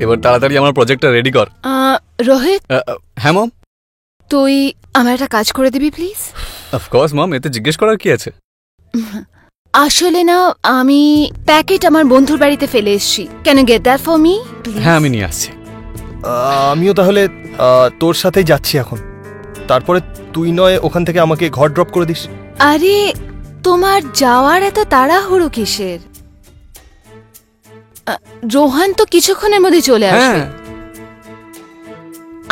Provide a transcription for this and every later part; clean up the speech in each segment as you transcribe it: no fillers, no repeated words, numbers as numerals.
এবার তাড়াতাড়ি আমার প্রজেক্টটা রেডি কর। রোহিত। হ্যাঁ মম। তুই আমার একটা কাজ করে দিবি প্লিজ? অফকোর্স মম, এতে জিজ্ঞেস করার কি আছে। আসলে না, আমি প্যাকেট আমার বন্ধুর বাড়িতে ফেলে এসেছি। Can you get that for me? হ্যাঁ, আমি নিয়ে আসছি। আমিও তাহলে তোর সাথেই যাচ্ছি এখন। তারপরে তুই নয় ওখান থেকে আমাকে ঘর ড্রপ করে দিস। আরে তোমার যাওয়ার এত তাড়াহুড়ো কিসের? রোহান তো কিছুক্ষণের মধ্যে চলে আসবে।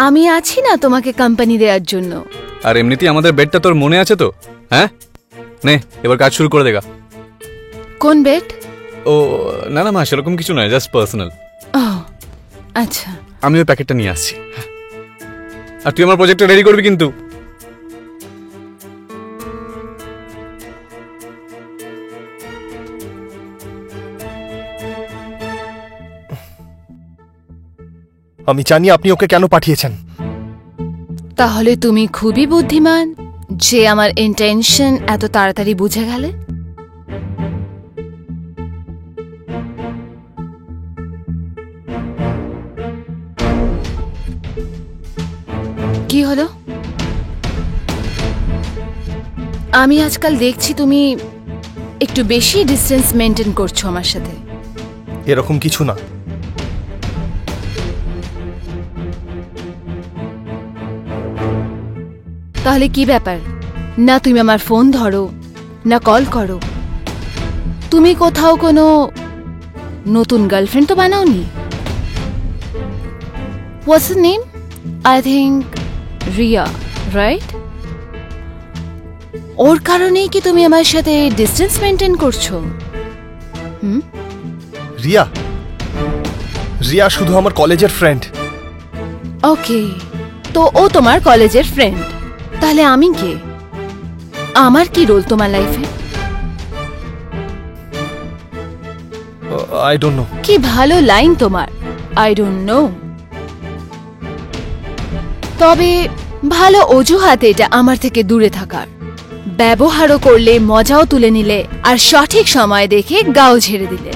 আমি আছি না তোমাকে কোম্পানি দেওয়ার জন্য। আর এমনিতেই আমাদের বেডটা তোর মনে আছে তো? হ্যাঁ, নে এবার কাজ শুরু করে দেগা। কোন বেড? ও না না মা, সেরকম কিছু নয়, জাস্ট পার্সোনাল। ও আচ্ছা, আমি ওই প্যাকেটটা নিয়ে আসছি। আর তুই আমার প্রজেক্টটা রেডি করবি কিন্তু। আমি জানি আপনি ওকে কেন পাঠিয়েছেন। তাহলে তুমি খুবই বুদ্ধিমান যে আমার ইন্টেনশন এত তাড়াতাড়ি বুঝে গেলে। কি হলো? আমি আজকাল দেখছি তুমি একটু বেশি ডিস্টেন্স মেনটেন করছো আমার সাথে। এরকম কিছু না। তাহলে কি ব্যাপার? না তুমি আমার ফোন ধরো, না কল করো। তুমি কোথাও কোনো নতুন গার্লফ্রেন্ড তো বানাওনি? What's her name? I think Riya, right? ওর কারণেই কি তুমি আমার সাথে ডিস্টেন্স মেনটেন করছো? রিয়া? রিয়া শুধু আমার কলেজের ফ্রেন্ড। ওকে, তো ও তোমার কলেজের ফ্রেন্ড। তাহলে আমি কে? আমার কি রোল তোমার লাইফে? I don't know. কি ভালো লাইন তোমার, আই ডোন্ট নো। তবে ভালো অজুহাত এটা আমার থেকে দূরে থাকার। ব্যবহারও করলে, মজাও তুলে নিলে, আর সঠিক সময় দেখে গাও ঝেড়ে দিলে।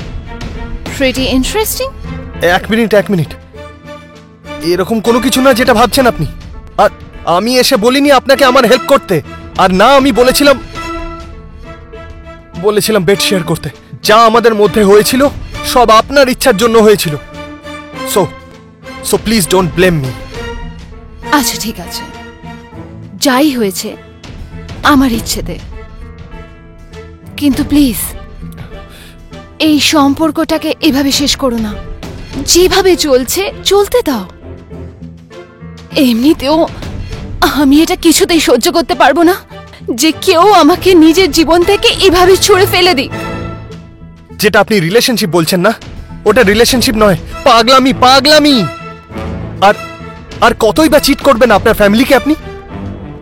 Pretty interesting. এক মিনিট। এরকম কোনো কিছু না যেটা ভাবছেন আপনি। আর আমি এসে বলিনি আপনাকে আমার হেল্প করতে। আর না, আমি বলেছিলাম বেড শেয়ার করতে। যা আমাদের মধ্যে হয়েছিল সব আপনার ইচ্ছার জন্য হয়েছিল। So please don't blame me. আচ্ছা ঠিক আছে, যাই হয়েছে আমার ইচ্ছেতে। কিন্তু প্লিজ এই সম্পর্কটাকে এভাবে শেষ করো না। যেভাবে চলছে চলতে দাও। এমনিতেও আমি এটা কিছুতেই সহ্য করতে পারবো না যে কেউ আমাকে নিজের জীবন থেকে এভাবে ছুঁড়ে ফেলে দিক। যেটা আপনি রিলেশনশিপ বলছেন না, ওটা রিলেশনশিপ নয়, পাগলামি। আর কতই বা চিট করবেন আপনার ফ্যামিলিকে আপনি?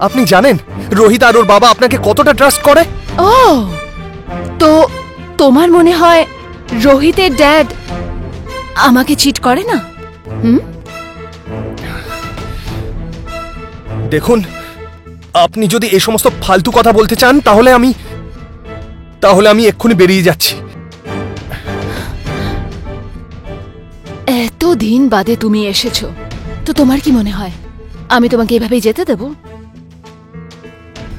আপনি জানেন রোহিত আর ওর বাবা আপনাকে কতটা ট্রাস্ট করে? ও, তো তোমার মনে হয় রোহিতের ড্যাড আমাকে চিট করে না? দেখুন, আপনি যদি এই সমস্ত ফালতু কথা বলতে চান তাহলে আমি এক্ষুনি বেরিয়ে যাচ্ছি। এতদিন বাদে তুমি এসেছো, তো তোমার কি মনে হয় আমি তোমাকে এভাবেই যেতে দেব?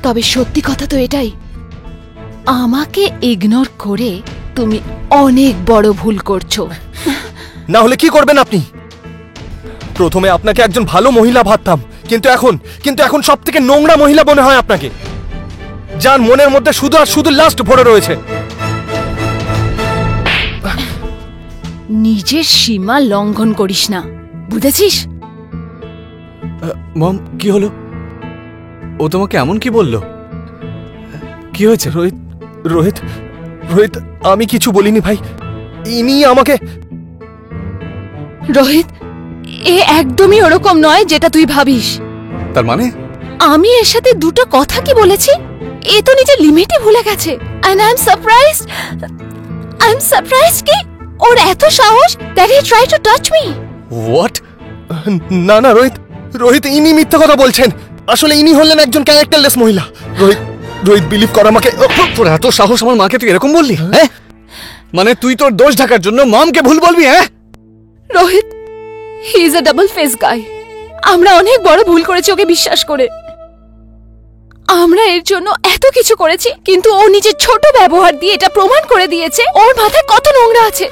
তবে সত্যি কথা তো এটাই, আমাকে ইগনোর করে তুমি অনেক বড় ভুল করছো। না হলে কি করবেন আপনি? প্রথমে আপনাকে একজন ভালো মহিলা ভাবতাম, কিন্তু এখন সব থেকে নোংরা মহিলা মনে হয় আপনাকে, যার মনের মধ্যে শুধু আর শুধু লাস্ট ভরে রয়েছে। নিজের সীমা লঙ্ঘন করিস না, বুঝেছিস? মম, কি হলো? ও তোমাকে এমন কি বললো? কি হয়েছে? রোহিত, আমি কিছু বলিনি ভাই। ইনি আমাকে। রোহিত, এ একদমই ওরকম নয় যেটা তুই ভাবিস। তার মানে? আমি এর সাথে দুটো কথা কি বলেছি, এ তো নিজের লিমিটই ভুলে গেছে। And I'm surprised কি ওর এত সাহস that he tried to touch me. What? না রোহিত, ইনি মিথ্যা কথা বলছেন। আসলে ইনি হলেন একজন ক্যারেক্টারলেস মহিলা। রোহিত বিলিভ কর আমাকে। তোর এত সাহস আমার মাকে তুই এরকম বললি? হ্যাঁ, মানে তুই তোর দোষ ঢাকার জন্য মমকে ভুল বলবি? হ্যাঁ Rohit, he is a double face guy. আমরা অনেক বড় ভুল করেছি ওকে বিশ্বাস করে। আমরা এর জন্য এত কিছু করেছি, কিন্তু ও নিজের ছোট ব্যবহার দিয়ে এটা প্রমাণ করে দিয়েছে ওর মাথায় কত নোংরা আছে।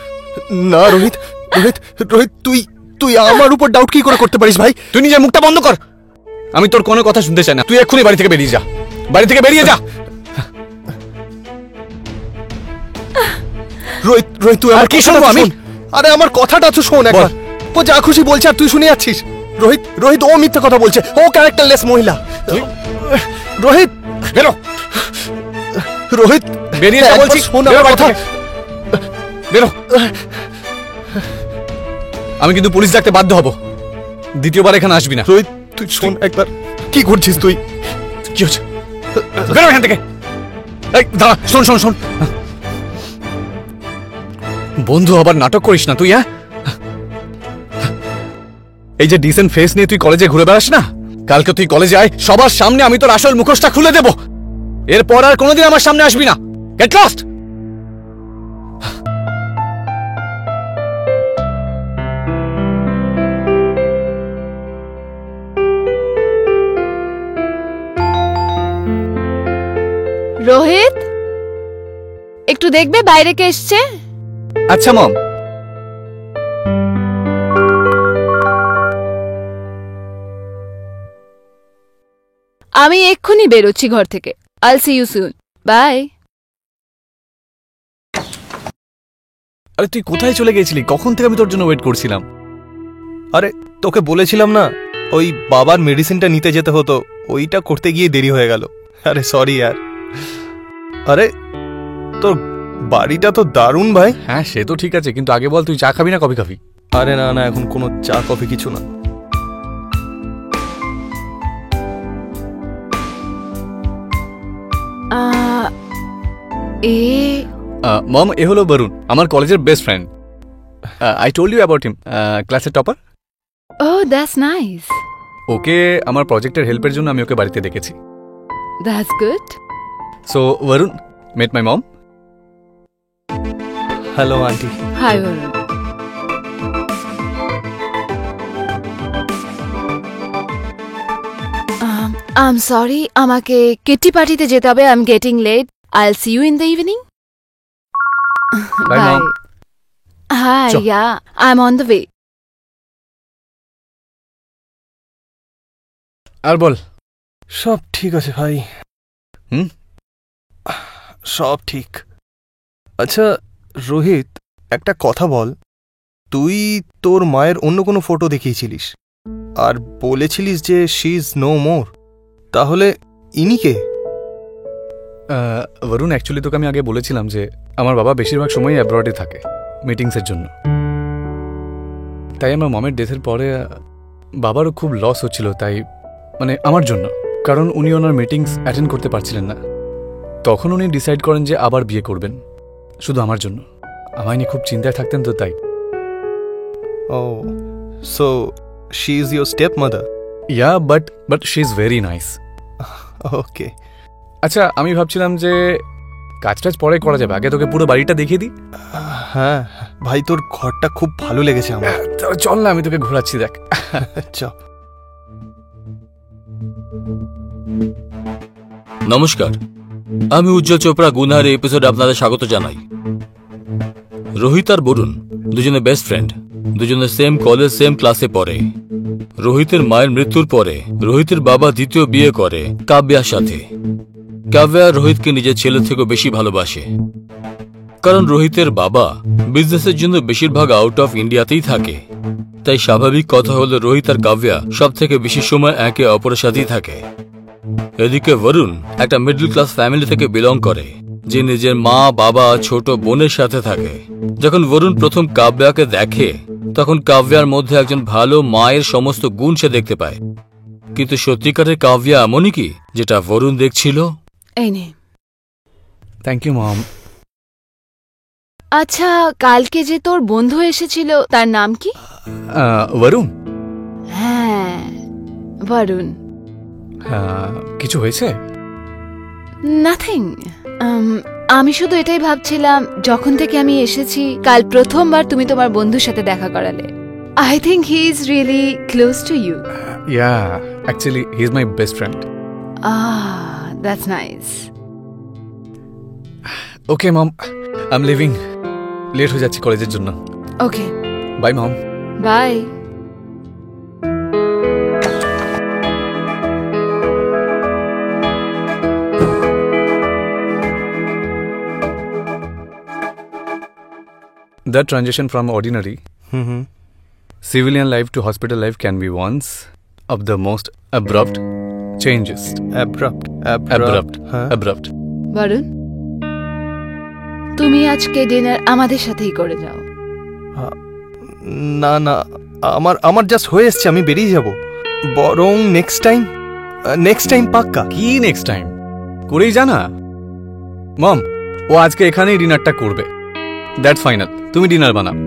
না রোহিত, রোহিত, রোহিত, তুই আমার উপর ডাউট কি করে করতে পারিস ভাই? তুই নিজের মুখটা বন্ধ কর। আমি তোর কোনো কথা শুনতে চাই না। তুই এক্ষুনি বাড়ি থেকে বেরিয়ে যা, বাড়ি থেকে বেরিয়ে যা। রোহিত, রোহিত, তুই আমার কি কথাটা শুনবো আমি? শোন। আরে আমার কথাটা তো শোন একবার। ও যা খুশি বলছে আর তুই শুনে যাচ্ছিস। রোহিত, রোহিত, ও মিথ্যে কথা বলছে, ও ক্যারেক্টারলেস মহিলা। রোহিত, বেরো, রোহিত, বেরিয়ে যা একবার বলছি। শোন বেরো আমার বাড়ি কথা। থেকে। বেরো। আমি কিন্তু পুলিশ ডাকতে বাধ্য হব। দ্বিতীয়বার এখানে আসবি না। রোহিত, তুই শোন একবার। কি করছিস তুই? কি হচ্ছে? বেরো এখান থেকে। এই দাঁড়া, শোন শোন শোন। বন্ধু আবার নাটক করিস না তুই, হ্যাঁ? এই যে ডিসেন্ট ফেস নিয়ে তুই কলেজে ঘুরে বেড়াস না, কালকে তুই কলেজে আয়, সবার সামনে আমি তোর আসল মুখোশটা খুলে দেব। এরপর আর কোনোদিন আমার সামনে আসবি না। Get lost. রোহিত, একটু দেখবে বাইরে কে এসছে। আচ্ছা মম। আমি এক্ষুনি বেরোচ্ছি ঘর থেকে। আইল সি ইউ সুন, বাই। আরে তুই কোথায় চলে গেছিলি? কখন থেকে আমি তোর জন্য ওয়েট করছিলাম। আরে তোকে বলেছিলাম না, ওই বাবার মেডিসিনটা নিতে যেতে হতো, ওইটা করতে গিয়ে দেরি হয়ে গেল। আরে সরি यार। আরে তোর বাড়িটা তো দারুণ ভাই। হ্যাঁ সে তো ঠিক আছে, কিন্তু আগে বল তুই চা খাবি না কফি খাবি? আরে না না, এখন কোনো চা কফি কিছু না। এ মম, এ হলো বরুণ, আমার কলেজের best friend. I told you about him, ক্লাসের topper. Oh that's nice. Okay আমার প্রজেক্টের হেল্পের জন্য আমি ওকে বাড়িতে ডেকেছি। That's good. So Varun, meet my mom. Hello aunty. Hi Varun. I am sorry, আমাকে কিটি পার্টিতে যেতে হবে। I am getting late. I'll see you in the evening. Bye, Mom. Hi, Sure. yeah, I'm on the way. আর বল। সব ঠিক আছে ভাই। হুম? সব ঠিক। আচ্ছা রোহিত, একটা কথা বল, তুই তোর মায়ের অন্য কোনো ফটো দেখিয়েছিলিস আর বলেছিলিস যে শি ইজ নো মোর, তাহলে ইনি কে? বরুণ, অ্যাকচুয়ালি তোকে আমি আগে বলেছিলাম যে আমার বাবা বেশিরভাগ সময়ই অ্যাব্রডে থাকে মিটিংসের জন্য। তাই আমার মমের ডেথের পরে বাবারও খুব লস হচ্ছিল, তাই মানে আমার জন্য, কারণ উনি ওনার মিটিংস অ্যাটেন্ড করতে পারছিলেন না। তখন উনি ডিসাইড করেন যে আবার বিয়ে করবেন, শুধু আমার জন্য। আমায় নিয়ে খুব চিন্তায় থাকতেন তো, তাই। Oh so she is your step mother? Yeah, but she is very nice. Okay. আচ্ছা, আমি ভাবছিলাম যে কাজ টাজ পরে করা যাবে, আগে তোকে পুরো বাড়িটা দেখিয়ে দিই। হ্যাঁ ভাই, তোর ঘরটা খুব ভালো লেগেছে আমার। চল না, আমি তোকে ঘোরাচ্ছি, দেখ। চ। নমস্কার, আমি উজ্জ্বল চোপড়া গুনহার এই এপিসোডে আপনাদের স্বাগত জানাই। রোহিত আর বরুণ দুজনে বেস্ট ফ্রেন্ড, দুজনে সেম কলেজ সেম ক্লাসে পড়ে। রোহিতের মায়ের মৃত্যুর পরে রোহিতের বাবা দ্বিতীয় বিয়ে করে কাব্যার সাথে। কাব্যা রোহিতকে নিজের ছেলে থেকে বেশি ভালোবাসে, কারণ রোহিতের বাবা বিজনেসের জন্য বেশিরভাগ আউট অফ ইন্ডিয়াতেই থাকে। তাই স্বাভাবিক কথা হলো রোহিত আর কাব্যা সব থেকে বেশি সময় একে অপরের সাথেই থাকে। এদিকে বরুণ একটা মিডল ক্লাস ফ্যামিলি থেকে বিলং করে, যে নিজের মা বাবা ছোট বোনের সাথে থাকে। যখন বরুণ প্রথম কাব্যাকে দেখে, তখন কাব্যার মধ্যে একজন ভালো মায়ের সমস্ত গুণ সে দেখতে পায়। কিন্তু সত্যিকারের কাব্যা এমনই কি যেটা বরুণ দেখছিল? এই নে। Thank you mom. আচ্ছা, কালকে যে তোর বন্ধু এসেছিল তার নাম কি? বরুণ। হ্যাঁ, বরুণ। কিছু হয়েছে? নাথিং। আমি শুধু এটাই ভাবছিলাম, যখন থেকে আমি এসেছি কাল প্রথমবার তুমি তোমার বন্ধুর সাথে দেখা করালে। I think he is really close to you. Yeah, actually, he's my best friend. Ah, that's nice. Okay, mom. I'm leaving. Late হয়ে যাচ্ছি কলেজের জন্য। Okay, bye mom. bye. That transition from ordinary hmm civilian life to hospital life can be once of the most abrupt changes. Abrupt হ্যাঁ Abrupt. Varun, তুমি আজকে dinner আমাদের সাথেই করে যাও। না না, আমার জাস্ট হয়ে এসছে, আমি বেরিয়ে যাব। বরং নেক্সট টাইম পাক্কা। কি নেক্সট টাইম? করেই জানা মম, ও আজকে এখানেই ডিনারটা করবে। That's final. তুমি ডিনার বানাও।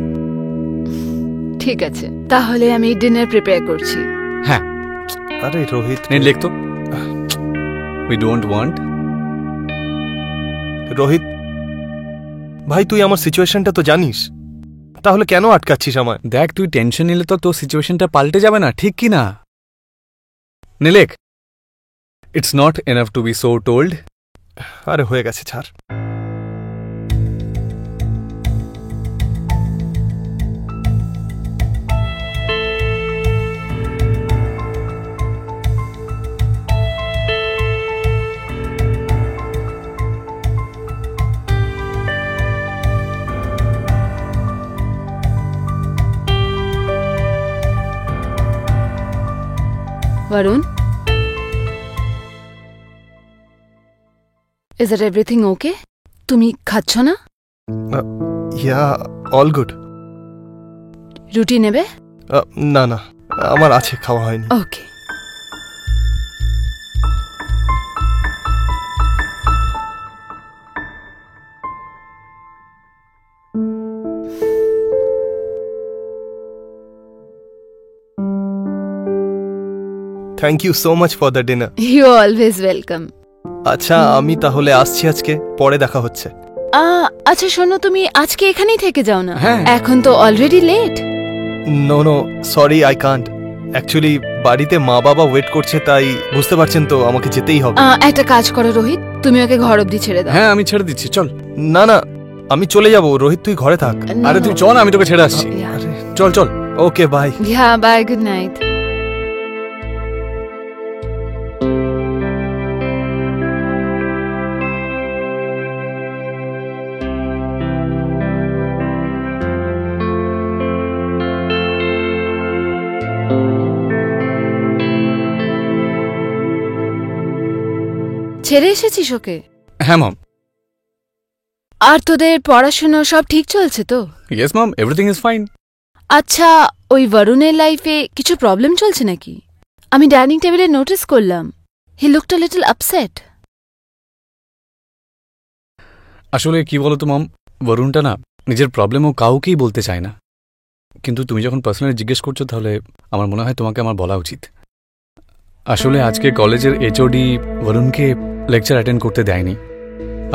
ঠিক আছে, তাহলে আমি ডিনার প্রিপেয়ার করছি। হ্যাঁ, আরে রোহিত, নে লিখ তো। We don't want. রোহিত ভাই, তুই আমার সিচুয়েশনটা তো জানিস, তাহলে কেন আটকাচ্ছিস আমায়? দেখ, তুই টেনশন নিলে তো তোর সিচুয়েশনটা পাল্টে যাবে না, ঠিক কি না? নিলেক, it's not enough to be so told. আরে হয়ে গেছে, ছাড়। Varun, is it everything okay? তুমি খাচ্ছ না? Yeah, all good. রুটি নেবে? না না, আমার আছে, খাওয়া হয়নি। Okay. Thank you so much for the dinner. You always welcome. আচ্ছা, আমি তাহলে আসছি আজকে, পরে দেখা হচ্ছে। আচ্ছা শোনো, তুমি আজকে এখানেই থেকে যাও না? হ্যাঁ। এখন তো already late. No sorry, I can't. Actually বাড়িতে মা বাবা ওয়েট করছে, তাই বুঝতে পারছেন তো, আমাকে যেতেই হবে। একটা কাজ করো রোহিত, তুমি ওকে ঘর অব্দি ছেড়ে দাও। হ্যাঁ, আমি ছেড়ে দিচ্ছি, চল। না না, আমি চলে যাব। রোহিত, তুই ঘরে থাক। No, আরে তুই no. চল না, আমি তোকে ছেড়ে আসছি। Yeah. আরে চল চল। ওকে, by. Yeah, bye, good night. ছেড়ে এসেছিস ওকে? হ্যাঁ মম। আর তোদের পড়াশোনা সব ঠিক চলছে তো? Yes mom, everything is fine. আচ্ছা, ওই বরুণের লাইফে কিছু প্রবলেম চলছে নাকি? আমি ডাইনিং টেবিলে নোটিস করলাম, he looked a little upset. আসলে কি বলতো মম, বরুণটা না নিজের প্রবলেমও কাউকেই বলতে চায় না। কিন্তু তুমি যখন পার্সোনালি জিজ্ঞেস করছো, তাহলে আমার মনে হয় তোমাকে আমার বলা উচিত। আসলে আজকে কলেজের এইচওডি বরুণকে লেকচার অ্যাটেন্ড করতে দেয়নি,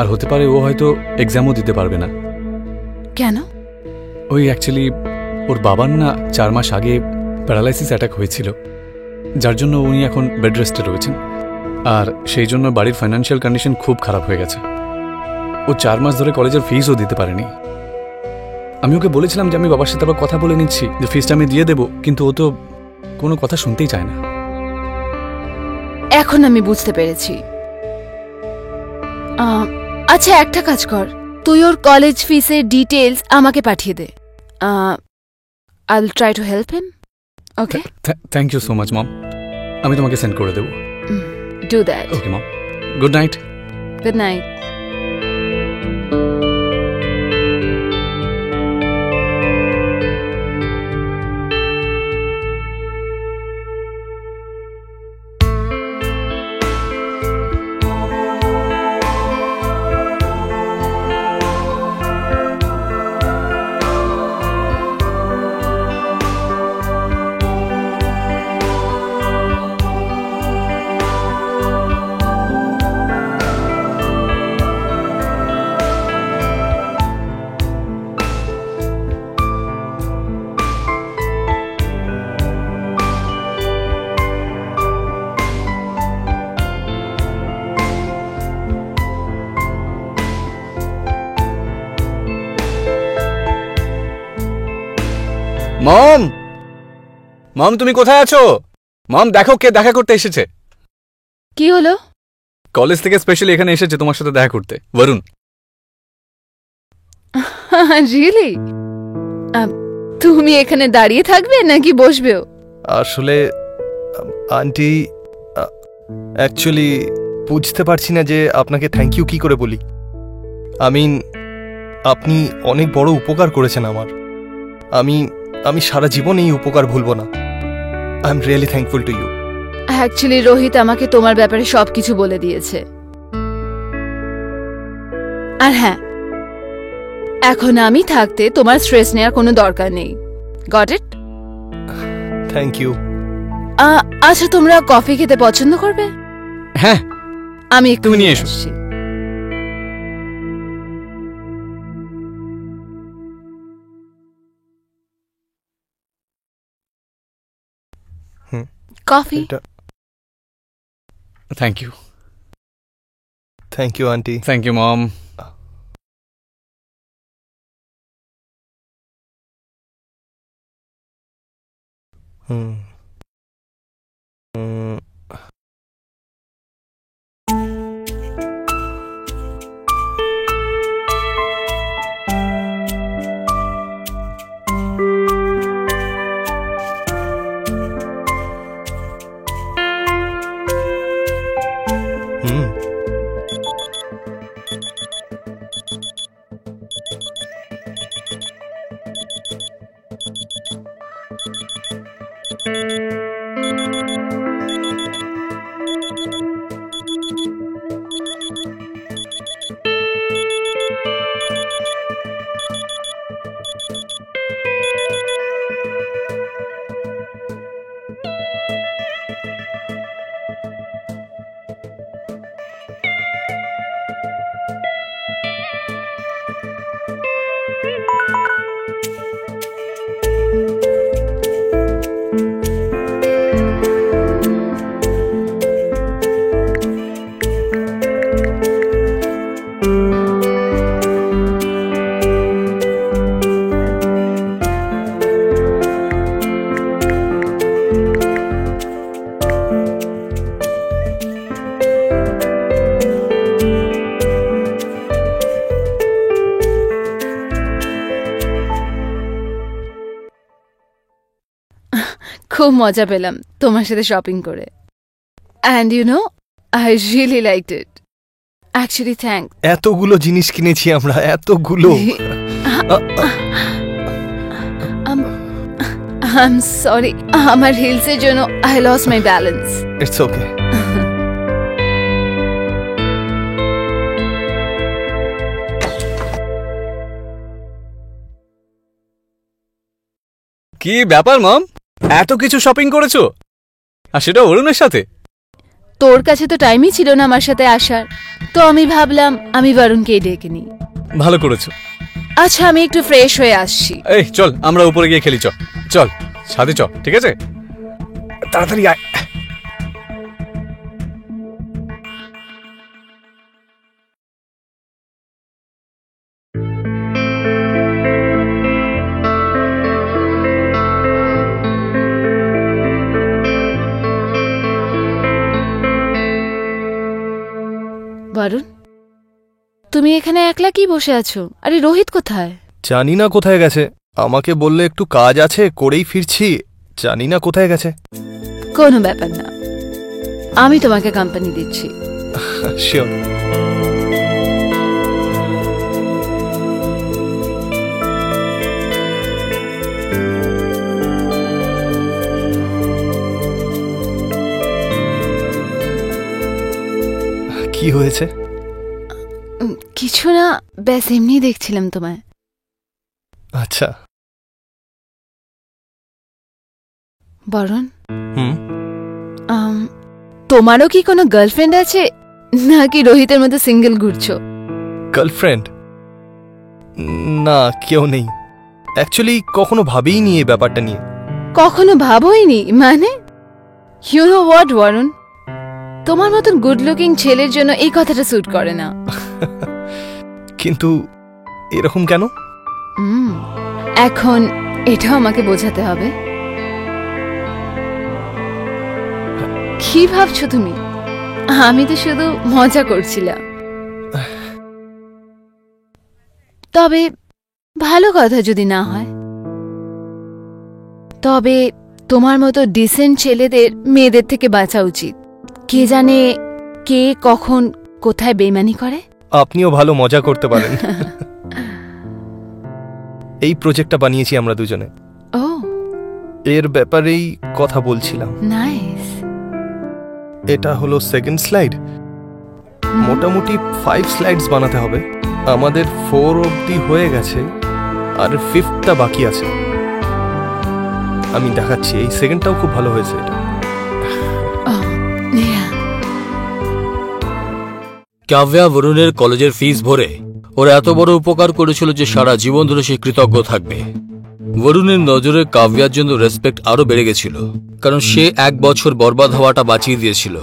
আর হতে পারে ও হয়তো এক্সামও দিতে পারবে না। কেন? ওই অ্যাকচুয়ালি ওর বাবার না 4 মাস আগে প্যারালাইসিস অ্যাটাক হয়েছিল, যার জন্য উনি এখন বেড রেস্টে রয়েছেন। আর সেই জন্য বাড়ির ফাইন্যান্সিয়াল কন্ডিশন খুব খারাপ হয়ে গেছে। ও 4 মাস ধরে কলেজের ফিসও দিতে পারেনি। আমি ওকে বলেছিলাম যে আমি বাবার সাথে আবার কথা বলে নিচ্ছি, যে ফিসটা আমি দিয়ে দেবো, কিন্তু ও তো কোনো কথা শুনতেই চায় না। এখন আমি বুঝতে পেরেছি। আচ্ছা, একটা কাজ কর, তুই ওর কলেজ ফিসের ডিটেলস আমাকে পাঠিয়ে দে। I will try to help him. Okay, thank you so much mom, আমি তোমাকে সেন্ড করে দেবো। Do that. Okay mom, good night. Good night. Mom তুমি কোথায় আছো? মম দেখো কে দেখা করতে এসেছে। কি হলো? কলেজ থেকে স্পেশালি এখানে এসেছে তোমার সাথে দেখা করতে, বরুণ। রিয়েলি? তুমি এখানে দাঁড়িয়ে থাকবে নাকি বসবেও? আসলে আন্টি, অ্যাকচুয়ালি বুঝতে পারছি না যে আপনাকে থ্যাংক ইউ কি করে বলি। আপনি অনেক বড় উপকার করেছেন আমার। আমি সারা জীবন এই উপকার ভুলবো না। I am really thankful to you. Actually Rohit আমাকে তোমার ব্যাপারে সবকিছু বলে দিয়েছে। আর হ্যাঁ, এখন আমি থাকতে তোমার স্ট্রেস নেওয়ার কোনো দরকার নেই। Got it? Thank you. আচ্ছা, তোমরা কফি খেতে পছন্দ করবে? হ্যাঁ, আমি একটু তুমি নিয়ে এসো। আসছি। Coffee. Thank you. Thank you aunty. Thank you mom. হুম। হুম। খুব মজা পেলাম তোমার সাথে শপিং করে। And you know, I really liked it. Actually thank. এতগুলো জিনিস কিনেছি আমরা, এতগুলো। আই এম সরি, আমার হিলসের জন্য I lost my balance. It's okay. কি ব্যাপার মম, এত কিছু শপিং করেছো, আর সেটা অরুণের সাথে? তোর কাছে তো টাইমই ছিল না আমার সাথে আসার, তো আমি ভাবলাম আমি বরুণকেই ডেকে নিই। ভালো করেছো। আচ্ছা, আমি একটু ফ্রেশ হয়ে আসছি। এই চল আমরা উপরে গিয়ে খেলি, চল চল সাথে চল, ঠিক আছে? তাড়াতাড়ি আয়। বরুণ, তুমি এখানে একলা কি বসে আছো? আরে রোহিত কোথায়? জানি না কোথায় গেছে, আমাকে বললে একটু কাজ আছে করেই ফিরছি, জানি না কোথায় গেছে। কোনো ব্যাপার না, আমি তোমাকে কোম্পানি দিচ্ছি। শিওর। কি হয়েছে? কিছু না, ব্যাস এমনি দেখছিলাম তোমায়। আচ্ছা। বরুণ, হুম। তোমারও কি কোনো গার্লফ্রেন্ড আছে, নাকি রোহিতের মতো সিঙ্গেল ঘুরছো? গার্লফ্রেন্ড? না, কেউ নেই। অ্যাকচুয়ালি কখনো ভাবিনি এই ব্যাপারটা নিয়ে। কখনো ভাবোইনি মানে? ইউ নো হোয়াট বরুণ, তোমার মতন গুড লুকিং ছেলের জন্য এই কথাটা স্যুট করে না। কিন্তু এরকম কেন? এখন এটাও আমাকে বোঝাতে হবে। কি ভাবছো তুমি? আমি তো শুধু মজা করছিলাম। তবে ভালো কথা যদি না হয়। তবে তোমার মতো ডিসেন্ট ছেলেদের মেয়েদের থেকে বাঁচা উচিত। কে জানে কে কখন কোথায় বেইমানি করে। আপনিও ভালো মজা করতে পারেন। এই প্রজেক্টটা বানিয়েছি আমরা দুজনে, ও এর ব্যাপারেই কথা বলছিলাম। নাইস। এটা হলো সেকেন্ড স্লাইড। মোটামুটি 5 স্লাইডস বানাতে হবে। আমাদের 4 অবধি হয়ে গেছে, আর 5টা বাকি আছে। আমি দেখাচ্ছি, এই সেকেন্ডটাও খুব ভালো হয়েছে। এটা কাব্যা বরুণের কলেজের ফিস ভরে ওরা এত বড় উপকার করেছিল যে সারা জীবন ধরে সে কৃতজ্ঞ থাকবে। বরুণের নজরে কাব্যার জন্য রেসপেক্ট আরো বেড়ে গেছিল, কারণ সে 1 বছর বরবাদ হওয়াটা বাঁচিয়ে দিয়েছিল।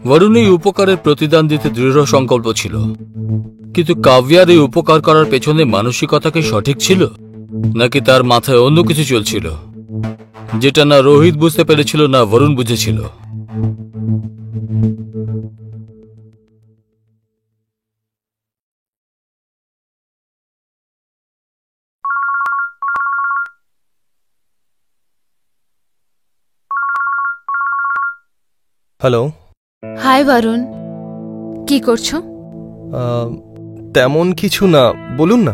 বরুণ এই উপকারের প্রতিদান দিতে দৃঢ় সংকল্প ছিল, কিন্তু কাব্যার এই উপকার করার পেছনে মানসিকতা কি সঠিক ছিল, নাকি তার মাথায় অন্য কিছু চলছিল, যেটা না রোহিত বুঝতে পেরেছিল না বরুণ বুঝেছিল। হ্যালো। হাই বরুণ, কি করছো? তেমন কিছু না, বলুন না।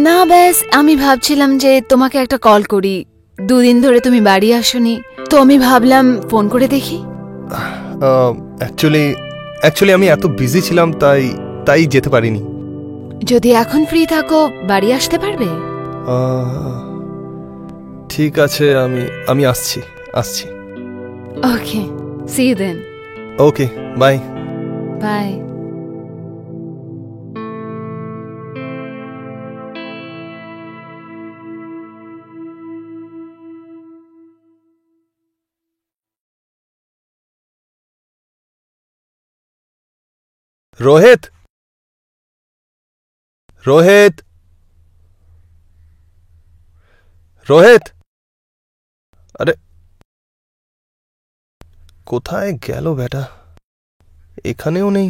না ব্যাস আমি ভাবছিলাম যে তোমাকে একটা কল করি। 2 দিন ধরে তুমি বাড়ি আসোনি, তো আমি ভাবলাম ফোন করে দেখি। অ্যাকচুয়ালি আমি এত বিজি ছিলাম, তাই যেতে পারিনি। যদি এখন ফ্রি থাকো বাড়ি আসতে পারবে? ঠিক আছে, আমি আসছি। Okay, see you then. Okay, bye. Bye. Rohit, Rohit, Rohit, আরে কোথায় গেল বেটা? এখানেও নেই।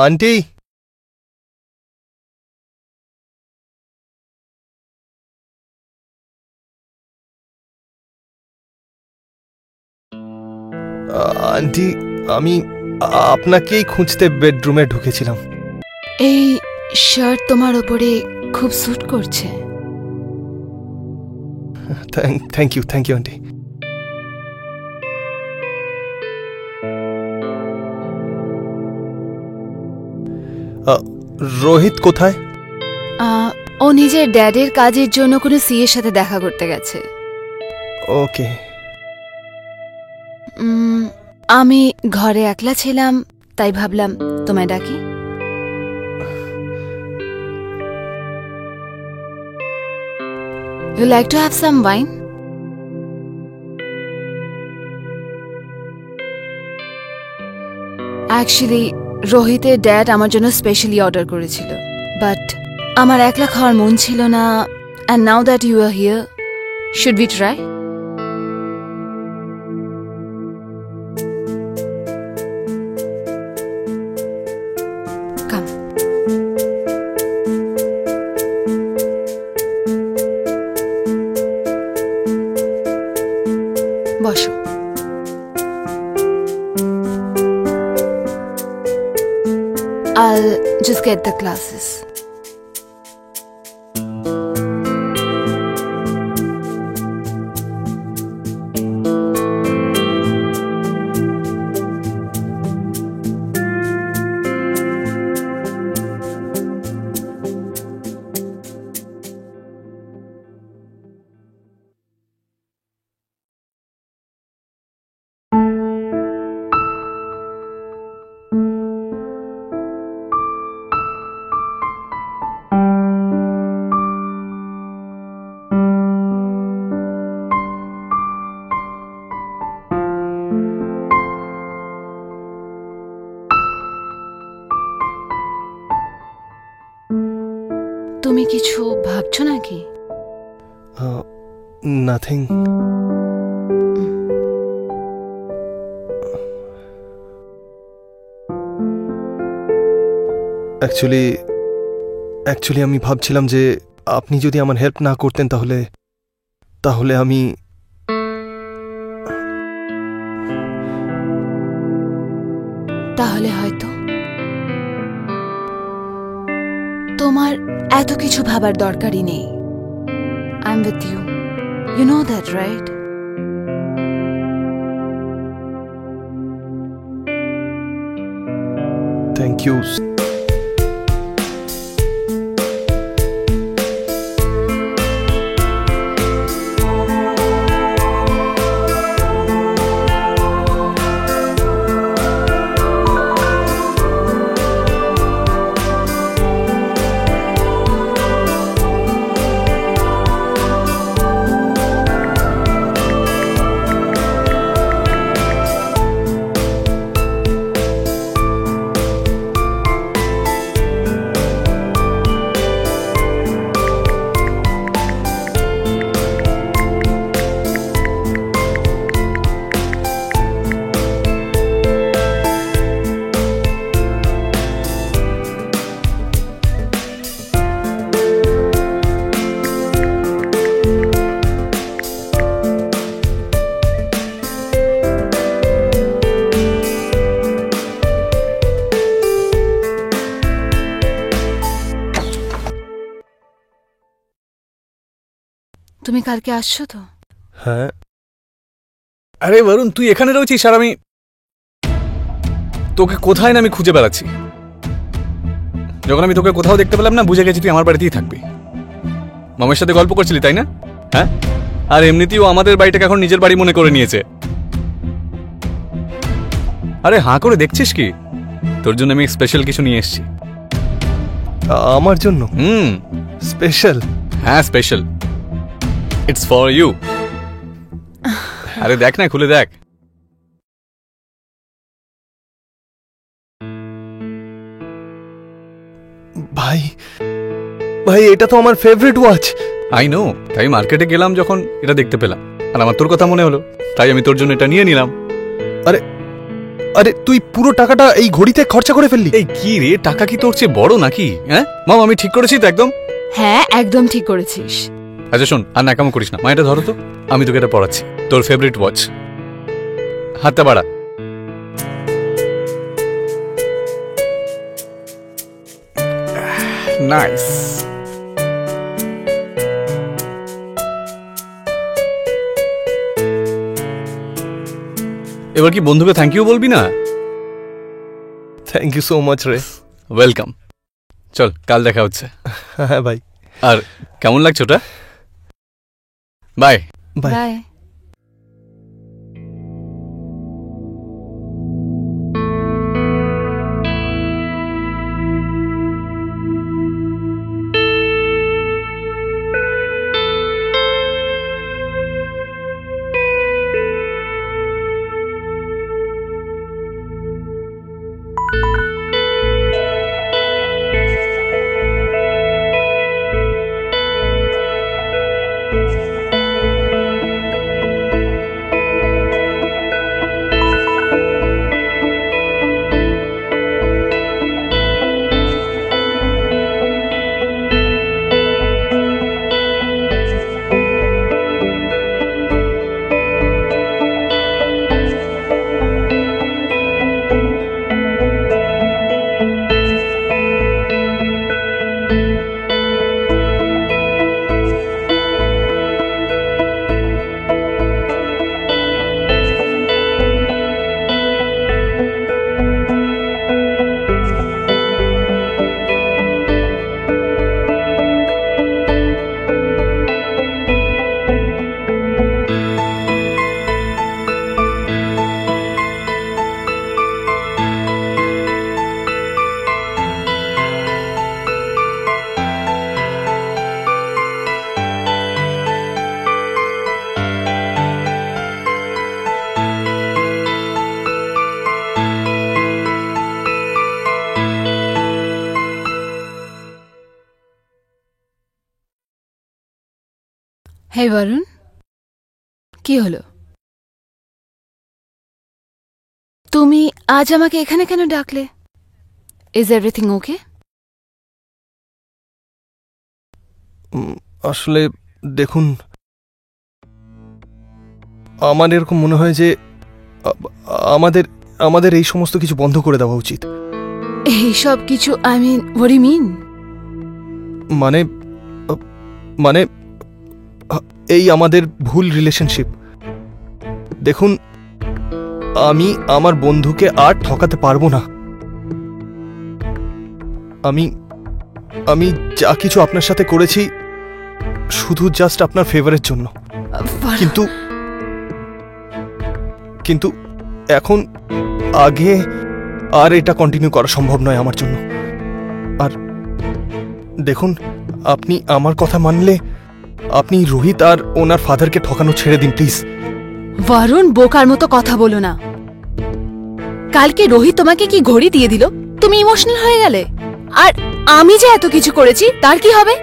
আন্টি, আন্টি, আমি আপনাকেই খুঁজতে বেডরুমে ঢুকেছিলাম। এই শার্ট তোমার ওপরে খুব স্যুট করছে। Thank you aunty. রোহিত কোথায়? ও নিজের ড্যাডের কাজের জন্য কোনো সিএর সাথে দেখা করতে গেছে। ওকে। আমি ঘরে একলা ছিলাম, তাই ভাবলাম তোমায় ডাকি। You like to have some wine? Actually, রোহিতের ড্যাড আমার জন্য স্পেশালি অর্ডার করেছিল, বাট আমার একলা খাওয়ার মন ছিল না। And now that you are here, should we try? Come. বসো। I'll just get the glasses. তুমি কিছু ভাবছো নাকি? নাথিং। অ্যাকচুয়ালি আমি ভাবছিলাম যে আপনি যদি আমার হেল্প না করতেন তাহলে আমি তাহলে হয়তো তোমার এত কিছু ভাবার দরকারই নেই। I am with you, you know that, right? Thank you. তুমি কালকে আসছো তো? হ্যাঁ। আরে বরুণ, তুই এখানে রয়েছিস আর আমি তোকে কোথায় না আমি খুঁজে বেড়াচ্ছি। যখন আমি তোকে কোথাও দেখতে পেলাম না, বুঝে গেছি তুই আমার বাড়িতেই থাকবি। মামের সাথে গল্প করছিলি তাই না? হ্যাঁ, আর এমনিতেও আমাদের বাড়িটাকে এখন নিজের বাড়ি মনে করে নিয়েছে। আরে হাঁ করে দেখছিস কি? তোর জন্য আমি স্পেশাল কিছু নিয়ে এসেছি। আমার জন্য? স্পেশাল? হ্যাঁ স্পেশাল, ইটস ফর ইউ। আরে দেখ না, খুলে দেখ। ভাই এটা তো আমার ফেভারিট ওয়াচ। আই নো, তাই মার্কেটে গেলাম যখন এটা দেখতে পেলাম, আর আমার তোর কথা মনে হলো, তাই আমি তোর জন্য এটা নিয়ে নিলাম। আরে তুই পুরো টাকাটা এই ঘড়িতে খরচা করে ফেললি? এই কি রে, টাকা কি তোর চেয়ে বড় নাকি? হ্যাঁ মাম, আমি ঠিক করেছি তো একদম? হ্যাঁ, একদম ঠিক করেছিস। আচ্ছা শোন, আর ন্যাকামো করিস না। মা এটা ধরো তো, আমি তোকে এটা পড়াচ্ছি, তোর ফেভারিট ওয়াচ। হাতটা বাড়া। নাইস। এবার কি বন্ধুকে থ্যাংক ইউ বলবি না? থ্যাংক ইউ সো মাচ রে। ওয়েলকাম। চল, কাল দেখা হচ্ছে। হ্যাঁ ভাই। আর কেমন লাগছে ওটা? বাই। বাই। বাই। হে বরুণ, কি হলো? তুমি আজ আমাকে এখানে কেন ডাকলে? Is everything okay? আসলে দেখুন, আমার এরকম মনে হয় যে আমাদের আমাদের এই সমস্ত কিছু বন্ধ করে দেওয়া উচিত। এই সব কিছু I mean what you mean? মানে মানে এই আমাদের ভুল রিলেশনশিপ। দেখুন, আমি আমার বন্ধুকে আর ঠকাতে পারবো না। আমি আমি যা কিছু আপনার সাথে করেছি শুধু জাস্ট আপনার ফেভারের জন্য, কিন্তু কিন্তু এখন আগে আর এটা কন্টিনিউ করা সম্ভব নয় আমার জন্য। আর দেখুন, আপনি আমার কথা মানলে আপনি রোহিত আর ওনার ফাদারকে ঠকানো ছেড়ে দিন প্লিজ। বরুণ, বোকার মতো কথা বলো না। কালকে রোহিত তোমাকে কি ঘড়ি দিয়ে দিল, তুমি ইমোশনাল হয়ে গেলে? আর আমি যে এত কিছু করেছি তার কি হবে?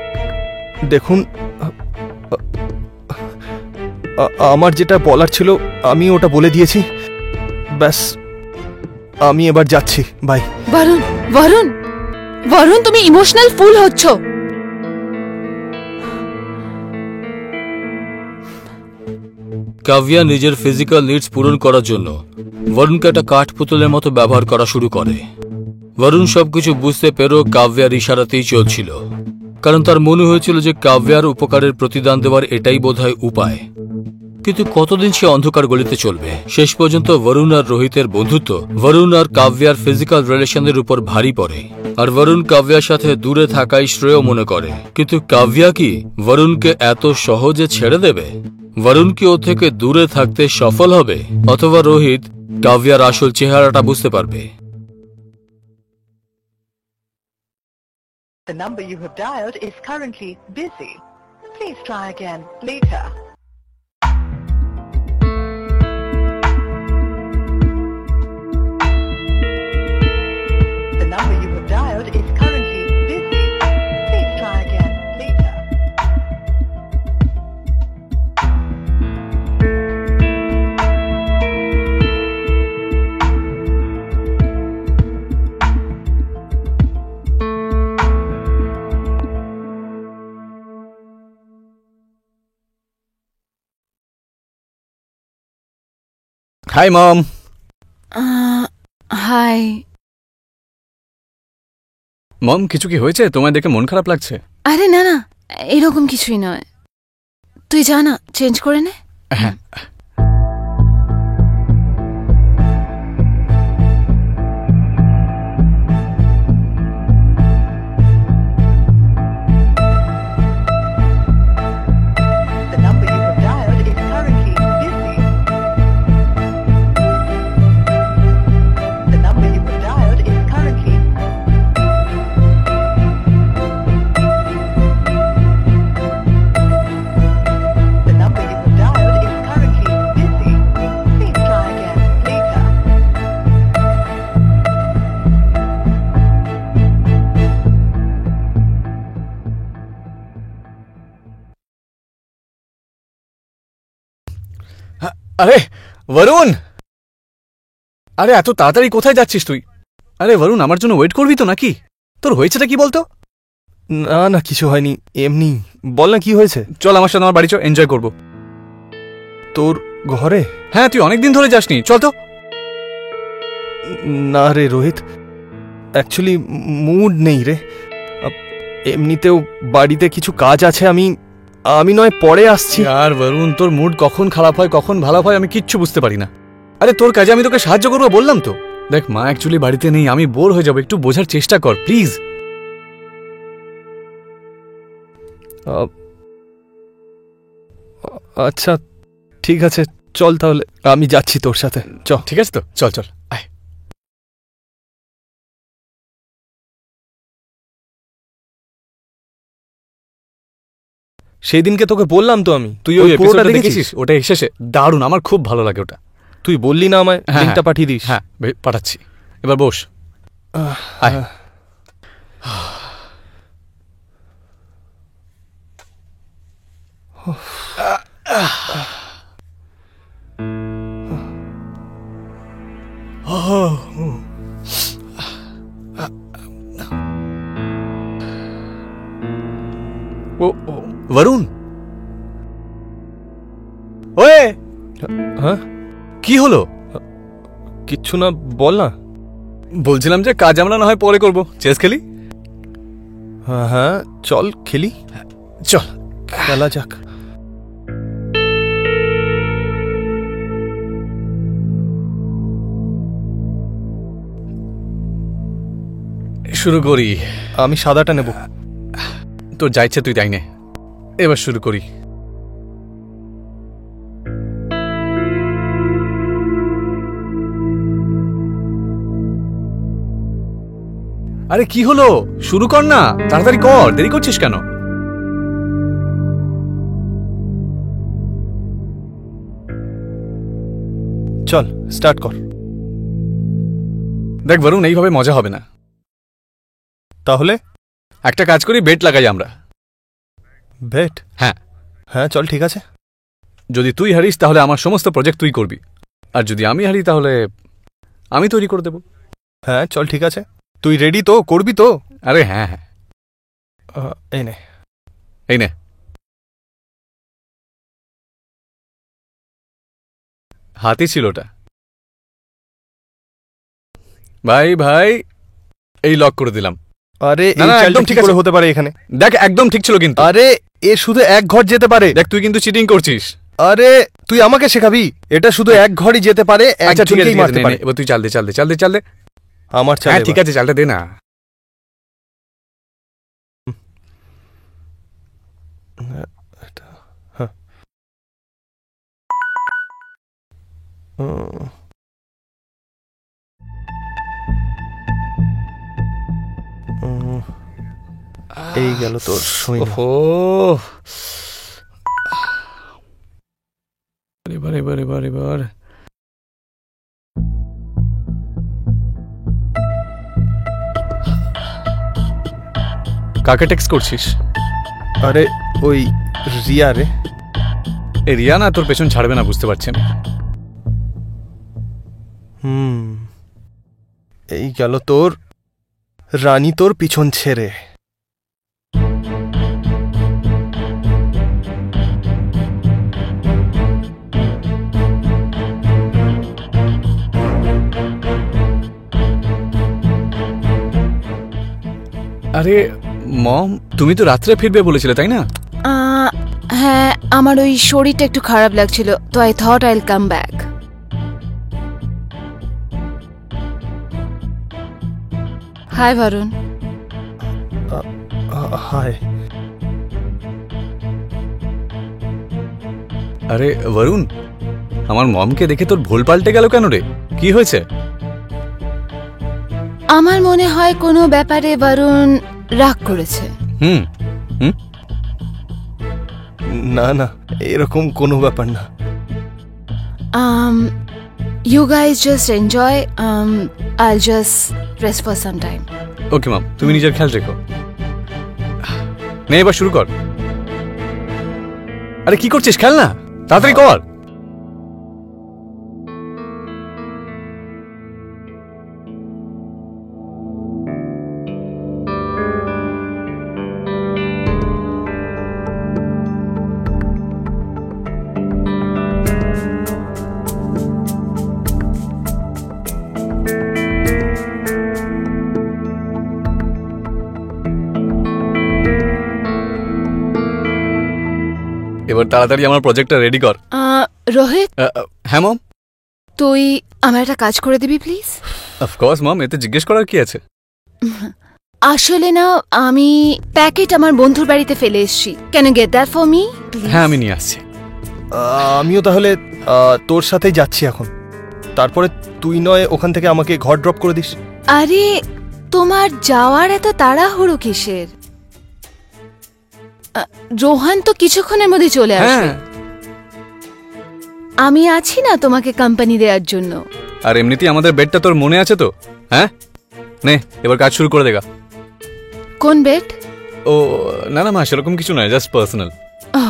দেখুন, আমার যেটা বলার ছিল আমি ওটা বলে দিয়েছি, ব্যাস। আমি এবার যাচ্ছি, বাই। বরুণ, বরুণ, বরুণ, তুমি ইমোশনাল ফুল হচ্ছ। কাভিয়া নিজের ফিজিক্যাল নিডস পূরণ করার জন্য বরুণকে একটা কাঠপুতুলের মতো ব্যবহার করা শুরু করে। বরুণ সবকিছু বুঝতে পেরেও কাব্যার ইশারাতেই চলছিল, কারণ তার মনে হয়েছিল যে কাব্যার উপকারের প্রতিদান দেওয়ার এটাই বোধহয় উপায়। কিন্তু কতদিন সে অন্ধকার গলিতে চলবে? শেষ পর্যন্ত বরুণ আর রোহিতের বন্ধুত্ব বরুণ আর কাব্যার ফিজিক্যাল রিলেশনের উপর ভারী পড়ে, আর বরুণ কাব্যার সাথে দূরে থাকাই শ্রেয় মনে করে। কিন্তু কাব্যা কি বরুণকে এত সহজে ছেড়ে দেবে? বরুণ কি ও থেকে দূরে থাকতে সফল হবে, অথবা রোহিত কাব্যার আসল চেহারাটা বুঝতে পারবে? The number you have dialed is currently busy. Please try again later. The number you have dialed is currently busy. Please try again later. Hi mom. Hi. Mom, কিছু কি হয়েছে? তোমায় দেখে মন খারাপ লাগছে। আরে না না, এরকম কিছুই নয়। তুই যা না, চেঞ্জ করে নে। হ্যাঁ। The number you have dialed is currently busy. The number you have dialed is currently The number you have dialed is currently busy. Please try again later. আরে বরুণ, আরে এত তাড়াতাড়ি কোথায় যাচ্ছিস তুই? আরে বরুণ, আমার জন্য ওয়েট করবি তো নাকি? তোর হয়েছেটা কি বলতো? না না, কিছু হয়নি, এমনি। বল না কি হয়েছে। চল আমার সাথে আমার বাড়ি চল, এনজয় করবো। তোর ঘরে? হ্যাঁ, তুই অনেকদিন ধরে যাসনি, চল তো। না রে রোহিত, অ্যাকচুয়ালি মুড নেই রে। এমনিতেও বাড়িতে কিছু কাজ আছে, আমি নয় পরে আসছি। আর বরুণ, তোর মুড কখন খারাপ হয় কখন ভালো হয় আমি কিচ্ছু বুঝতে পারি না। আরে তোর কাজে আমি তোকে সাহায্য করবো বললাম তো। দেখ, মা অ্যাকচুয়ালি বাড়িতে নেই, আমি বোর হয়ে যাবো, একটু বোঝার চেষ্টা কর প্লিজ। আচ্ছা ঠিক আছে, চল তাহলে, আমি যাচ্ছি তোর সাথে। চল। ঠিক আছে তো, চল চল আয়। সেই দিনকে তোকে বললাম তো, তুই ওই ওই পুরোটা এপিসোডটা দেখেছিস? দেখেছিস? ওটা এসেছে, দারুণ, আমার খুব ভালো লাগে ওটা। তুই বললি না আমায়, হ্যাঁ, লিঙ্কটা পাঠিয়ে দিস। হ্যাঁ পাঠাচ্ছি, এবার বস। আয়। ও ও, বরুণ, ওয়ে, হ্যাঁ কি হলো? কিচ্ছু না, বল না। বলছিলাম যে কাজ আমরা না হয় পরে করব, চেস খেলি। হ্যাঁ হ্যাঁ, চল খেলি, চল। খেলা যাক। শুরু করি। আমি সাদাটা নেব। তোর যা ইচ্ছে তুই তাই নে। এবার শুরু করি। আরে কি হলো? শুরু কর না, তাড়াতাড়ি কর, দেরি করছিস কেন? চল স্টার্ট কর। দেখ বরুণ, এইভাবে মজা হবে না। তাহলে একটা কাজ করি, বেট লাগাই আমরা। বেট? হ্যাঁ। হ্যাঁ চল, ঠিক আছে। যদি তুই হারিস তাহলে আমার সমস্ত প্রজেক্ট তুই করবি, আর যদি আমি হারি তাহলে আমি তৈরি করে দেব। হ্যাঁ চল, ঠিক আছে। তুই রেডি তো? করবি তো? আরে হ্যাঁ হ্যাঁ, এই নে। এই নে। হাতি ছিল ওটা। ভাই ভাই, এই লক করে দিলাম। আরে না, এই না, চালটা একদম কি ঠিক করে আছে। হতে পারে এখানে? দেখ একদম ঠিক ছিল কিন্তু। আরে এ শুধু এক ঘর যেতে পারে। দেখ তুই কিন্তু চিটিং করছিস। আরে তুই আমাকে শেখাবি? এটা শুধু এক ঘরই যেতে পারে, আচ্ছা ঠিক আছে, একজনকেই মারতে পারে। এবার তুই চাল দে, চাল দে, চাল দে, চাল দে। আমার চাল। হ্যাঁ ঠিক আছে, চালটা দে না। এই গেল তোর সৈন্য। ওহো, এবার এবার এবার এবার কাকে টেক্সট করছিস? আরে ওই রিয়া রে। এ রিয়া না তোর পেছন ছাড়বে না, বুঝতে পারছি আমি। এই গেল তোর রানী, তোর পিছন ছেড়ে। আরে মম, তুমি তো রাত্রে ফিরবে বলেছিলে তাই না? হ্যাঁ, আমার ওই শরীরটা একটু খারাপ লাগছিল, তো I thought I'll come back. Hi Varun. Hi. আরে বরুণ, আমার মমকে দেখে তোর ভুল পাল্টে গেল কেন রে? কি হয়েছে? আমার মনে হয় কোনো ব্যাপারে বরুণ রাগ করেছে। হুম হুম, না না, এরকম কোনো ব্যাপার না। You guys just enjoy. I'll just rest for some time. ওকে মাম, তুমি নিজের খেয়াল রেখো। নে এবার শুরু কর। আরে কি করছিস? খেল না, তাড়াতাড়ি কর। এবার তাড়াতাড়ি আমার প্রজেক্টটা রেডি কর। রোহিত, হ্যাঁ মম। তুই আমার একটা কাজ করে দিবি প্লিজ? অফকোর্স মম, এতে জিজ্ঞেস করার কি আছে? আসলে না, আমি প্যাকেট আমার বন্ধুর বাড়িতে ফেলে এসেছি। Can you get that for me? হ্যাঁ আমি নিয়ে আসছি। আমিও তাহলে তোর সাথেই যাচ্ছি এখন। তারপরে তুই নয় ওখান থেকে আমাকে ঘর ড্রপ করে দিস। আরে তোমার যাওয়ার এত তাড়াহুড়ো কিসের? রোহান তো কিছুক্ষণের মধ্যে চলে আসবে। হ্যাঁ, আমি আছি না তোমাকে কোম্পানি দেওয়ার জন্য। আর এমনিতেই আমাদের বেডটা তোর মনে আছে তো? হ্যাঁ নে এবার কাজ শুরু করে দেগা। কোন বেড? ও না না মা, সেরকম কিছু নয়, জাস্ট পার্সোনাল। ও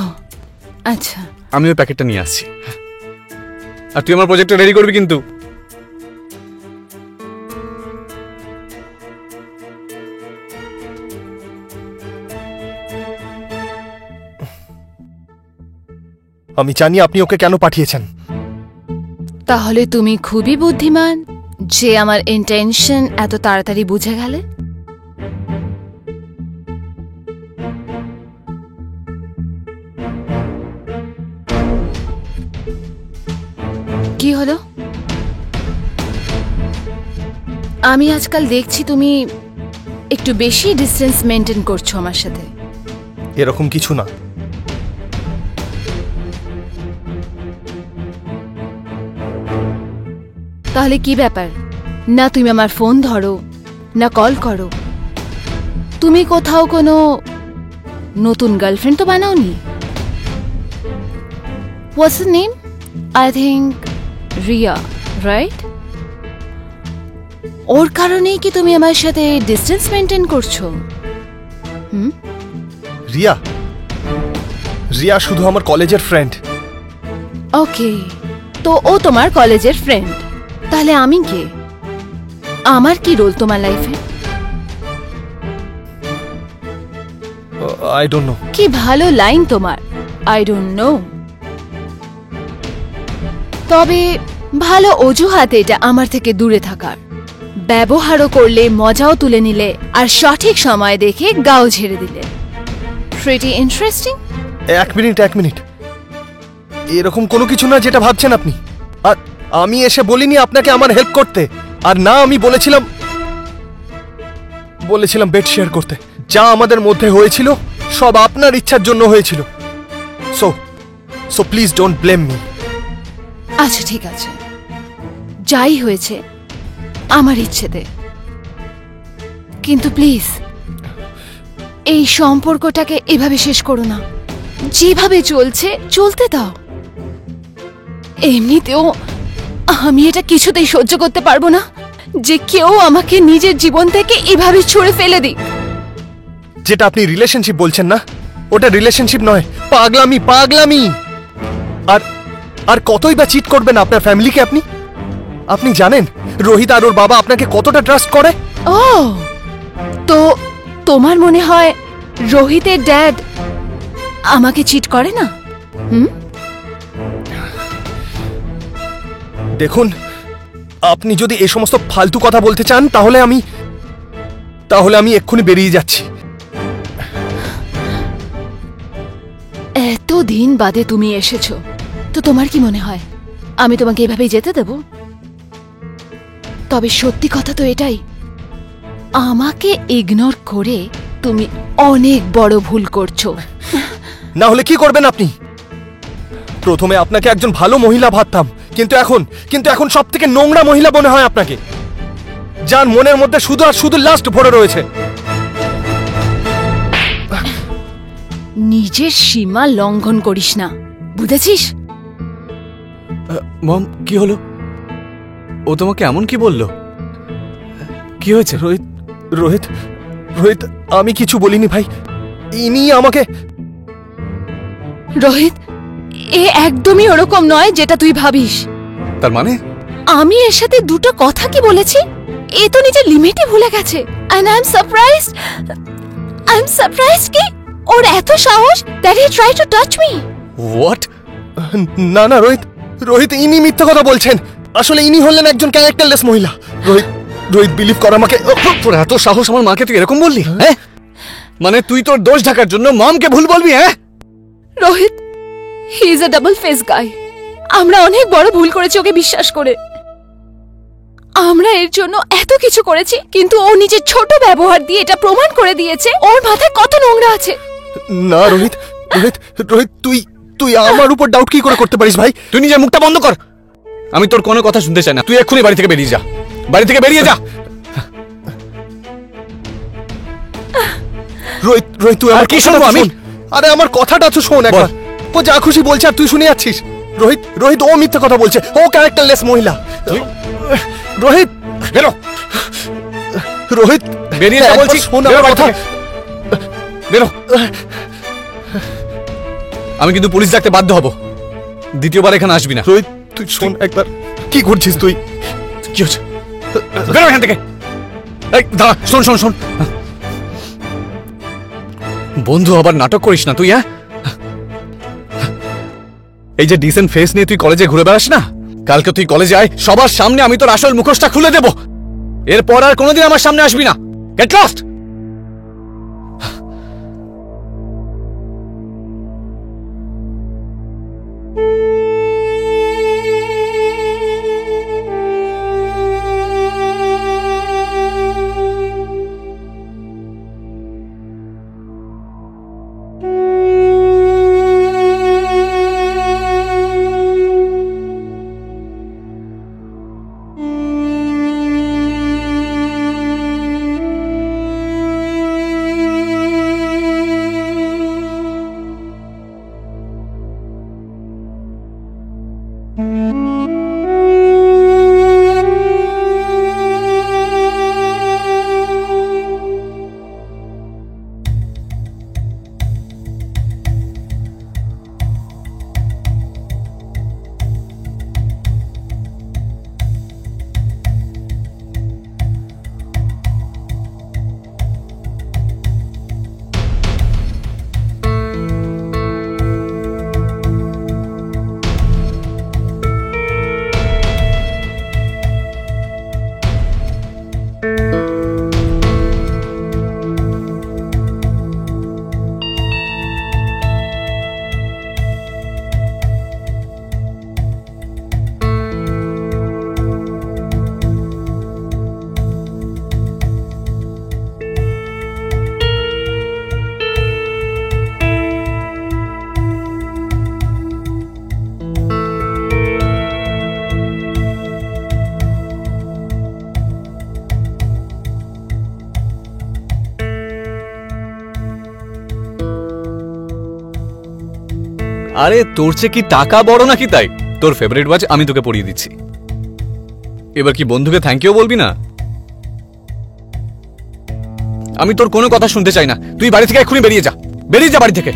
আচ্ছা। আমি ওই প্যাকেটটা নিয়ে আসছি। আর তুই আমার প্রজেক্টটা রেডি করবি কিন্তু। আমি জানি আপনি ওকে কেন পাঠিয়েছেন। তাহলে তুমি খুবই বুদ্ধিমান যে আমার ইন্টেনশন এত তাড়াতাড়ি বুঝে গেলে। কি হলো? আমি আজকাল দেখছি তুমি একটু বেশি ডিস্টেন্স মেনটেন করছো আমার সাথে। এরকম কিছু না। তাহলে কি ব্যাপার? না তুমি আমার ফোন ধরো, না কল করো। তুমি কোথাও কোনো নতুন গার্লফ্রেন্ড তো বানাওনি? What's her name? I think Riya, right? ওর কারণেই কি তুমি আমার সাথে ডিস্টেন্স মেনটেন করছো? রিয়া রিয়া শুধু আমার কলেজের ফ্রেন্ড। ওকে, তো ও তোমার কলেজের ফ্রেন্ড। তাহলে আমি কে? আমার কি রোল তোমার লাইফে? I don't know. কি ভালো লাইন তোমার, আই ডোন্ট নো। তবে ভালো অজুহাত এটা আমার থেকে দূরে থাকার। ব্যবহারও করলে, মজাও তুলে নিলে, আর সঠিক সময় দেখে গাও ঝেড়ে দিলে। Pretty interesting. এক মিনিট, এরকম কোনো কিছু না যেটা ভাবছেন আপনি। আর আমি এসে বলিনি আপনাকে আমার হেল্প করতে, আর না আমি বলেছিলাম বেড শেয়ার করতে। যা আমাদের মধ্যে হয়েছিল সব আপনার ইচ্ছার জন্য হয়েছিল। So please don't blame me. আচ্ছা ঠিক আছে, যাই হয়েছে আমার ইচ্ছেতে, কিন্তু প্লিজ এই সম্পর্কটাকে এভাবে শেষ করো না। যেভাবে চলছে চলতে দাও। এমনিতেও আমি এটা কিছুতেই সহ্য করতে পারবো না যে কেউ আমাকে নিজের জীবন থেকে এভাবে ছুঁড়ে ফেলে দিক। যেটা আপনি রিলেশনশিপ বলছেন না, ওটা রিলেশনশিপ নয়, পাগলামি। আর কতই বা চিট করবেন আপনার ফ্যামিলিকে আপনি? আপনি জানেন রোহিত আর ওর বাবা আপনাকে কতটা ট্রাস্ট করে? ও, তো তোমার মনে হয় রোহিতের ড্যাড আমাকে চিট করে না? দেখুন, আপনি যদি এই সমস্ত ফালতু কথা বলতে চান তাহলে আমি এক্ষুনি বেরিয়ে যাচ্ছি। এতদিন বাদে তুমি এসেছো, তো তোমার কি মনে হয় আমি তোমাকে এভাবেই যেতে দেব? তবে সত্যি কথা তো এটাই, আমাকে ইগনোর করে তুমি অনেক বড় ভুল করছো। না হলে কি করবেন আপনি? প্রথমে আপনাকে একজন ভালো মহিলা ভাবতাম, কিন্তু এখন সব থেকে নোংরা মহিলা মনে হয় আপনাকে, যার মনের মধ্যে শুধু আর শুধু লাস্ট ভরে রয়েছে। নিজের সীমা লঙ্ঘন করিস না, বুঝেছিস? মম, কি হলো? ও তোমাকে এমন কি বললো? কি হয়েছে? রোহিত, আমি কিছু বলিনি ভাই। ইনি আমাকে। রোহিত, এ একদমই ওরকম নয় যেটা তুই ভাবিস। তার মানে? আমি এর সাথে দুটো কথা কি বলেছি, এ তো নিজের লিমিটে ভুলে গেছে। And I'm surprised কি ওর এত সাহস that he tried to touch me. What? না রোহিত, ইনি মিথ্যা কথা বলছেন। আসলে ইনি হলেন একজন ক্যারেক্টারলেস মহিলা। রোহিত বিলিভ কর আমাকে। তোর এত সাহস আমার মাকে তুই এরকম বললি? হ্যাঁ, মানে তুই তোর দোষ ঢাকার জন্য মমকে ভুল বলবি? হ্যাঁ Rohit, he is a double face guy. আমরা অনেক বড় ভুল করেছি ওকে বিশ্বাস করে। আমরা এর জন্য এত কিছু করেছি, কিন্তু ও নিজের ছোট ব্যবহার দিয়ে এটা প্রমাণ করে দিয়েছে ওর মাথায় কত নোংরা আছে। না রোহিত, তুই আমার উপর ডাউট কি করে করতে পারিস ভাই? তুই নিজের মুখটা বন্ধ কর। আমি তোর কোনো কথা শুনতে চাই না। তুই এক্ষুনি বাড়ি থেকে বেরিয়ে যা। রোহিত তুই আর কি শুনবো আমি? আরে আমার কথাটা তো শোন একবার। ও যা খুশি বলছে আর তুই শুনে যাচ্ছিস। রোহিত ও মিথ্যা কথা বলছে, ও ক্যারেক্টারলেস মহিলা। রোহিত বেরো। রোহিত বেরিয়ে যা বলছি। শোন আমার কথা। বেরো। আমি কিন্তু পুলিশ ডাকতে বাধ্য হব। দ্বিতীয়বার এখানে আসবি না। রোহিত তুই শোন একবার। কি করছিস তুই? কি হচ্ছে? বেরো এখান থেকে। এই দাঁড়া, শোন। বন্ধু আবার নাটক করিস না তুই। হ্যাঁ, এই যে ডিসেন্ট ফেস নিয়ে তুই কলেজে ঘুরে বেড়াস না, কালকে তুই কলেজে আয়, সবার সামনে আমি তোর আসল মুখোশটা খুলে দেব। এরপর আর কোনোদিন আমার সামনে আসবি না। Get lost. আরে তোর চেয়ে কি টাকা বড় নাকি তাই? তোর ফেভারিট ওয়াচ আমি তোকে পরিয়ে দিচ্ছি। এবার কি বন্ধুকে থ্যাংক ইউ বলবি না? আমি তোর কোনো কথা শুনতে চাই না, তুই বাড়ি থেকে এক্ষুনি বেরিয়ে যা, বেরিয়ে যা বাড়ি থেকে।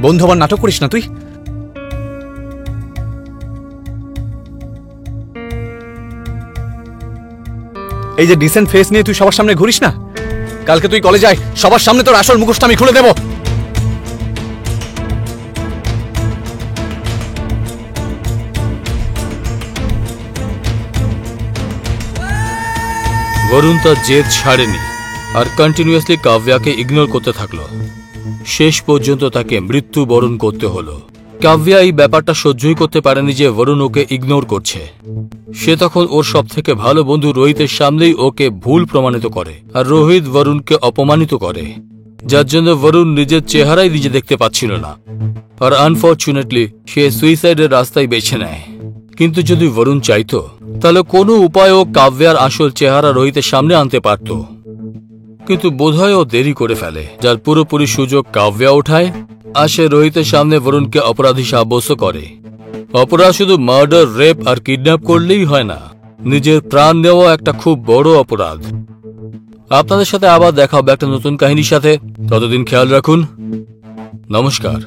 বন্ধু আবার নাটক করিস না তুই। এই যে ডিসেন্ট ফেস নিয়ে তুই সবার সামনে ঘুরিস না, কালকে তুই কলেজে আয়, সবার সামনে তোর আসল মুখোশটা আমি খুলে দেব। বরুণ তার জেদ ছাড়েনি আর কন্টিনিউয়াসলি কাব্যাকে ইগনোর করতে থাকলো। শেষ পর্যন্ত তাকে মৃত্যুবরণ করতে হলো। কাব্যা এই ব্যাপারটা সহ্যই করতে পারেনি যে বরুণ ওকে ইগনোর করছে। সে তখন ওর সব থেকে ভালো বন্ধু রোহিতের সামনেই ওকে ভুল প্রমাণিত করে, আর রোহিত বরুণকে অপমানিত করে, যার জন্য বরুণ নিজের চেহারাই নিজে দেখতে পাচ্ছিল না। আর আনফর্চুনেটলি সে সুইসাইডের রাস্তায় বেছে নেয়। কিন্তু যদি বরুণ চাইতো তাহলে কোনো উপায়ও কাব্যার আসল চেহারা রোহিতের সামনে আনতে পারত, কিন্তু বোধহয় ও দেরি করে ফেলে, যার পুরোপুরি সুযোগ কাব্যা ওঠায়। আর সে রোহিতের সামনে বরুণকে অপরাধী সাব্যস্ত করে। অপরাধ শুধু মার্ডার, রেপ আর কিডন্যাপ করলেই হয় না, নিজের প্রাণ দেওয়া একটা খুব বড় অপরাধ। আপনাদের সাথে আবার দেখা হবে একটা নতুন কাহিনীর সাথে। ততদিন খেয়াল রাখুন। নমস্কার।